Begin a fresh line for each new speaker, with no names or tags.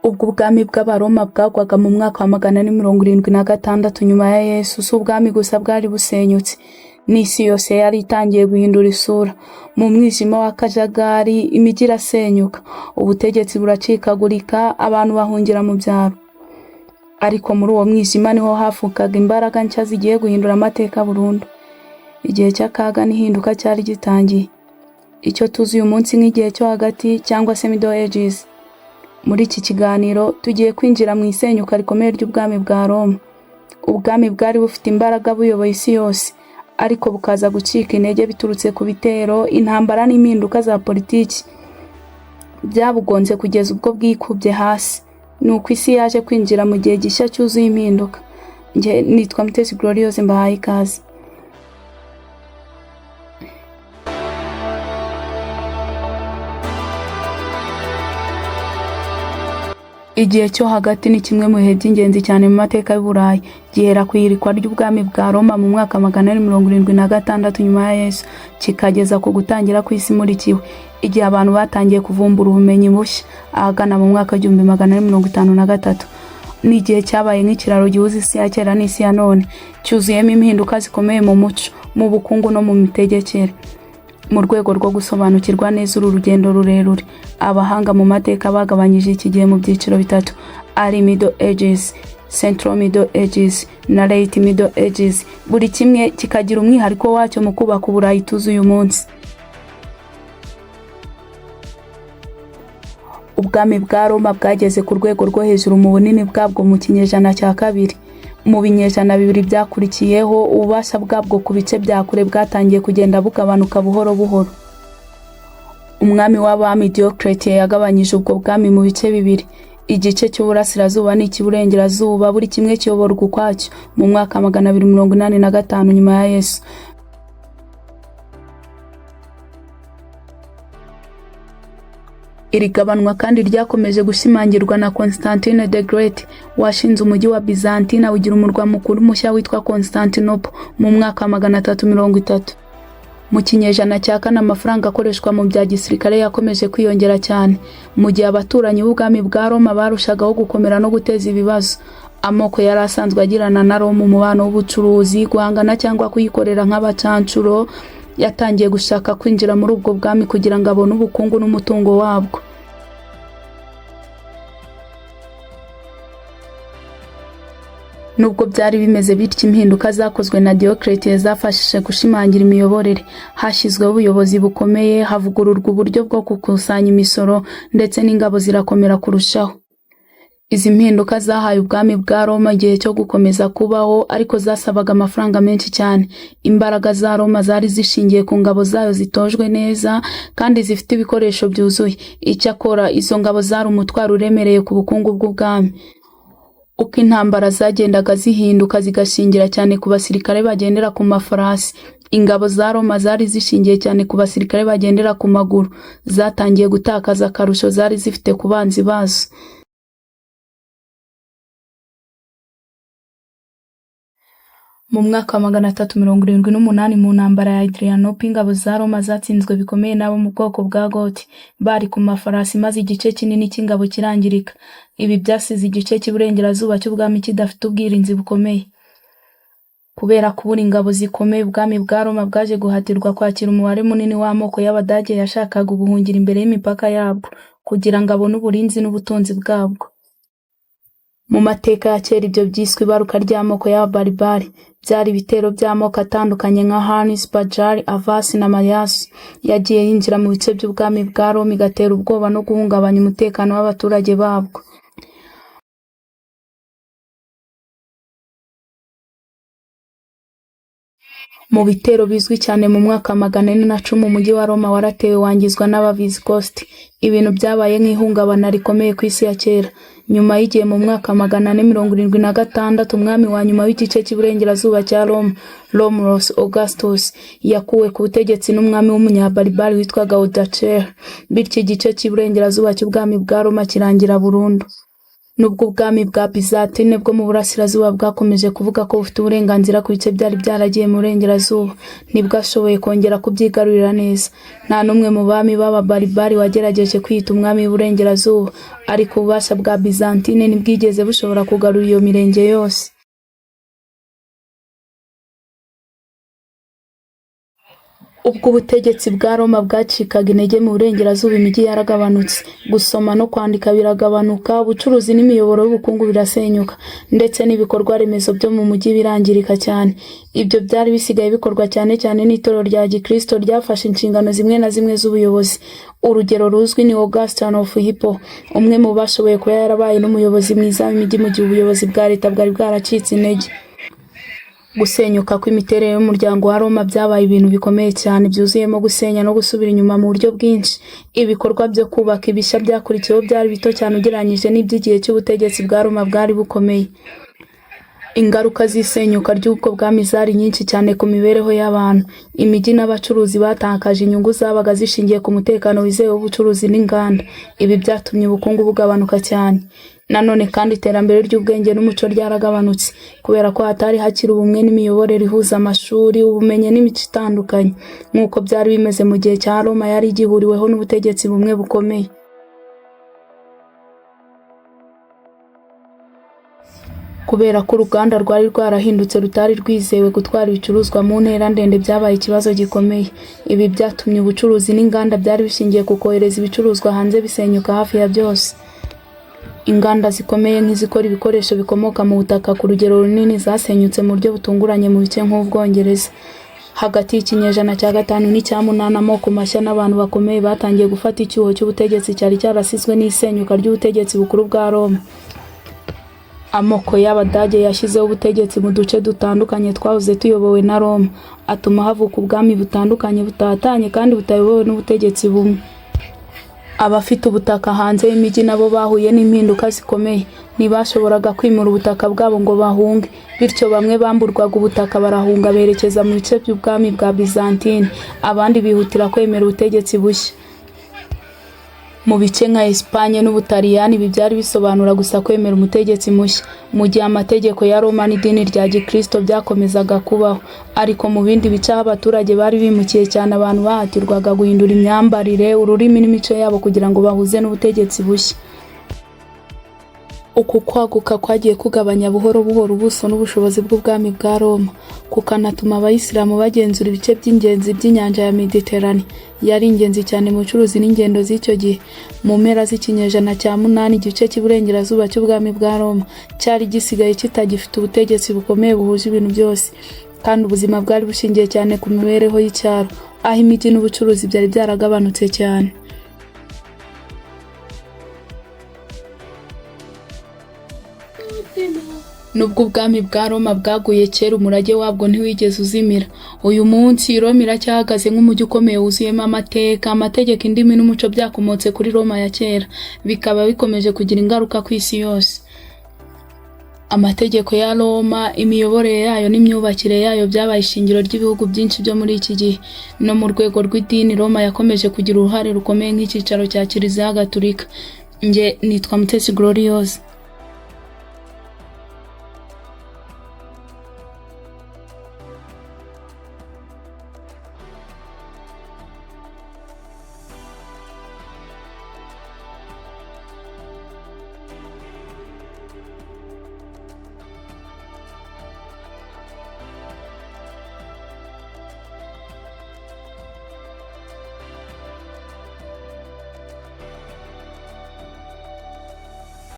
Ubwo ubwami bw'Abaroma bwagwaga mu mwaka wa 476 nyuma ya Yesu. Si ubwami gusa bwari busenyutse, n'isi yose yari itangiye guhindura isura. Mu mwijima w'akajagari imijyi irasenyuka, ubutegetsi buracikagurika, abantu bahungira mu byaro. Ariko muri uwo mwijima niho hafukaga imbaraga nshya zigiye guhindura amateka burundu. Igihe cy'akaga n'ihinduka cyari gitangiye, icyo tuzi uyu munsi nk'igihe cyo hagati cyangwa se Middle Ages. Muri iki kiganiro tugiye kwinjira mu isenyuka rikomeye ry'ubwami bwa Roma. Ubwami bwari bufite imbaraga buyoboye isi yose, ariko bukaza gucika intege biturutse ku bitero, intambara n'impinduka za politiki. Byabugonze kugeza ubwo bwikubye hasi. Nuko isi yaje kwinjira mu gihe gishya cyuzuye impinduka. Nge nitwa Mutesi Gloriose, mbahaye ikaze. Igihe cyo hagati ni kimwe mu bihe by'ingenzi cyane mu mateka y'Uburayi. Gihera ku irikwa ry'ubwami bwa Roma mu mwaka 476 nyuma ya Yesu, kikageza ku gutangira kw'isi imurikiwe, igihe abantu batangiye kuvumbura ubumenyi bushya ahagana mu mwaka 1453. Ni igihe cyabaye nk'ikiraro gihuza isi ya kera n'isi ya none, cyuzuyemo impinduka zikomeye mu muco, mu bukungu no mu mitegekere. Mu rwego rwo gusobanukirwa neza uru rugendo rurerure, abahanga mu mateka bagabanyije iki gihe mu byiciro bitatu, ari Middle Ages, Central Middle Ages na Late Middle Ages. Buri kimwe kikagira umwihariko wacyo mu kubaka Uburayi tuzi uyu munsi. Ubwami bwa Roma bwageze ku rwego rwo hejuru mu bunini bwabwo mu kinyejana cya kabiri. Mu binyejana bibiri byakurikiyeho, ububasha bwabwo ku bice bya kure bwatangiye kugenda bugabanuka buhoro buhoro. Umwami w'abami Diocletian yagabanyije ubwo bwami mu bice bibiri, igice cy'uburasirazuba n'icy'uburengerazuba, buri kimwe kiyoborwa ukwacyo mu mwaka 285 nyuma ya Yesu. Iri gabanwa kandi ryakomeje gushimangirwa na Constantine the Great, washinze umujyi wa Byzantine ugira umurwa mukuru mushya witwa Constantinople mu mwaka 330. Mu kinyejana cya kane amafaranga akoreshwa mu bya gisirikare yakomeje kwiyongera cyane, mu gihe abaturanyi b'ubwami bwa Roma barushagaho gukomera no guteza ibibazo. Amoko yari asanzwe agirana na Roma umubano w'ubucuruzi, guhangana cyangwa kuyikorera nk'abacancuro, yatangiye gushaka kwinjira muri ubwo bwami kugira ngo abone ubukungu n'umutungo wabwo. Nubwo byari bimeze bityo, impinduka zakozwe na Diocletian zafashije gushimangira imiyoborere. Hashyizweho ubuyobozi bukomeye, havugururwa uburyo bwo gukusanya imisoro, ndetse n'ingabo zirakomera kurushaho. Izi mpinduka zahaye ubwami bwa Roma igihe cyo gukomeza kubaho, ariko zasabaga amafaranga menshi cyane. Imbaraga za Roma zari zishingiye ku ngabo zayo zitojwe neza kandi zifite ibikoresho byuzuye. Icyakora izo ngabo zari umutwaro uremereye ku bukungu bw'ubwami. Uko intambara zagendaga zihinduka zigashingira cyane ku basirikare bagendera ku mafarasi, ingabo za Roma zari zishingiye cyane ku basirikare bagendera ku maguru, zatangiye gutakaza akarusho zari zifite ku banzi bazo. Mu mwaka wa 378 mu ntambara ya Adrianople, ingabo za Roma zatsinzwe bikomeye nabo mu bwoko bwa Goti, bari ku mafarasi, maze igice kinini cy'ingabo kirangirika. Ibi byasize igice cy'iburengerazuba cy'ubwami kidafite ubwirinzi bukomeye. Kubera kubura ingabo zikomeye, ubwami bwa Roma bwaje guhatirwa kwakira umubare munini w'amoko y'Abadage yashakaga ubuhungiro imbere y'imipaka yabwo kugira ngo abone uburinzi n'ubutunzi bwabwo. Mu mateka ya kera ibyo byiswe ibaruka ry'amoko y'Abaribari. Byari ibitero by'amoko atandukanye nka Hanis, Bajari, Avasi na Mayas. Yagiye yinjira mu bice by'ubwami bwa Roma igatera ubwoba no guhungabanya umutekano w'abaturage babwo. Mu bitero bizwi cyane mu mwaka 410 umujyi wa Roma waratewe wangizwa n'Abavisigosti. Ibintu byabaye nk'ihungabana rikomeye ku isi ya kera. Nyuma y'igihe mu mwaka 476 umwami wa nyuma w'igice cy'iburengerazuba cya Roma, Romulus Augustus, yakuwe ku butegetsi n'umwami w'umunyabaribari witwaga Odoacer, bityo igice cy'iburengerazuba cy'ubwami bwa Roma kirangira burundu. Nubwo ubwami bwa Byzantine bwo mu burasirazuba bwakomeje kuvuga ko bufite uburenganzira ku bice byari byaragiye mu burengerazuba, ntibwashoboye kongera kubyigarurira neza. Nta n'umwe mu bami b'ababaribari wagerageje kwiyita umwami w'uburengerazuba, ariko ububasha bwa Byzantine ntibwigeze bushobora kugarura iyo mirenge yose. Ubwo ubutegetsi bwa Roma bwacikaga intege mu burengerazuba, imijyi yaragabanutse, gusoma no kwandika biragabanuka, ubucuruzi n'imiyoboro y'ubukungu birasenyuka, ndetse n'ibikorwa remezo byo mu mujyi birangirika cyane. Ibyo byari bisigaye bikorwa cyane cyane n'itorero rya Gikristo ryafashe inshingano zimwe na zimwe z'ubuyobozi. Urugero ruzwi ni Augustine of Hippo, umwe mu bashoboye kuba yarabaye n'umuyobozi mwiza w'imijyi mu gihe ubuyobozi bwa leta bwari bwaracitse intege. Gusenyuka kw'imiterere y'umuryango wa Roma byabaye ibintu bikomeye cyane, byuzuyemo gusenya no gusubira inyuma mu buryo bwinshi. Ibikorwa byo kubaka ibishya byakurikiyeho byari bito cyane ugereranyije n'iby'igihe cy'ubutegetsi bwa Roma bwari bukomeye. Ingaruka z'isenyuka ry'ubwo bwami zari nyinshi cyane ku mibereho y'abantu. Imijyi n'abacuruzi batakaje inyungu zabaga zishingiye ku mutekano wizewe w'ubucuruzi n'inganda. Ibi byatumye ubukungu bugabanuka cyane. Nanone kandi iterambere ry'ubwenge n'umuco ryaragabanutse, kubera ko hatari hakiri ubumwe n'imiyoborere ihuza amashuri, ubumenyi n'imico itandukanye, nk'uko byari bimeze mu gihe cya Roma yari igihuriweho n'ubutegetsi bumwe bukomeye. Kubera ko uruganda rwari rwarahindutse rutari rwizewe gutwara ibicuruzwa mu ntera ndende, byabaye ikibazo gikomeye. Ibi byatumye ubucuruzi n'inganda byari bishingiye ku kohereza ibicuruzwa hanze bisenyuka hafi ya byose. Inganda zikomeye nk'izikora ibikoresho bikomoka mu butaka ku rugero runini zasenyutse mu buryo butunguranye mu bice nk'Ubwongereza. Hagati y'ikinyejana cya 5 n'icya 8, amoko mashya n'abantu bakomeye batangiye gufata icyuho cy'ubutegetsi cyari cyarasizwe n'isenyuka ry'ubutegetsi bukuru bwa Roma. Amoko y'Abadage yashyizeho ubutegetsi mu duce dutandukanye twahoze tuyobowe na Roma, atuma havuka ubwami butandukanye butatanye kandi butayobowe n'ubutegetsi bumwe. Abafite ubutaka hanze y'imijyi nabo bahuye n'impinduka zikomeye, ntibashoboraga kwimura ubutaka bwabo ngo bahunge, bityo bamwe bamburwaga ubutaka barahunga berekeza mu bice by'ubwami bwa Byzantine, abandi bihutira kwemera ubutegetsi bushya. Mu bice nka Espagne n'Ubutaliyani ibi byari bisobanura gusa kwemera umutegetsi mushya, mu gihe amategeko ya Roma n'idini rya Gikristo byakomezaga kubaho. Ariko mu bindi bice aho abaturage bari bimukiye cyane, abantu bahatirwaga guhindura imyambarire, ururimi n'imico yabo kugira ngo bahuze n'ubutegetsi bushya. Uku kwaguka kwagiye kugabanya buhoro buhoro ubuso n'ubushobozi bw'ubwami bwa Roma, kukanatuma abayisilamu bagenzura ibice by'ingenzi by'inyanja ya Mediterane. Yari ingenzi cyane mu bucuruzi n'ingendo z'icyo gihe. Mu mpera z'ikinyejana cya 8, igice cy'iburengerazuba cy'ubwami bwa Roma cyari gisigaye kitagifite ubutegetsi bukomeye buhuje ibintu byose, kandi ubuzima bwari bushingiye cyane ku mibereho y'icyaro, aho imijyi n'ubucuruzi byari byaragabanutse cyane. Nubwo ubwami bwa Roma bwaguye kera, umurage wabwo ntiwigeze uzimira. Uyu munsi Roma iracyahagaze nk'umujyi ukomeye wuzuyemo amateka, amategeko, indimi n'umuco byakomotse kuri Roma ya kera, bikaba bikomeje kugira ingaruka ku isi yose. Amategeko ya Roma, imiyoborere yayo n'imyubakire yayo byabaye ishingiro ry'ibihugu byinshi byo muri iki gihe. No mu rwego rw'idini, Roma yakomeje kugira uruhare rukomeye nk'icyicaro cya Kiliziya Gatolika. Nge nitwa Mutesi Gloriose.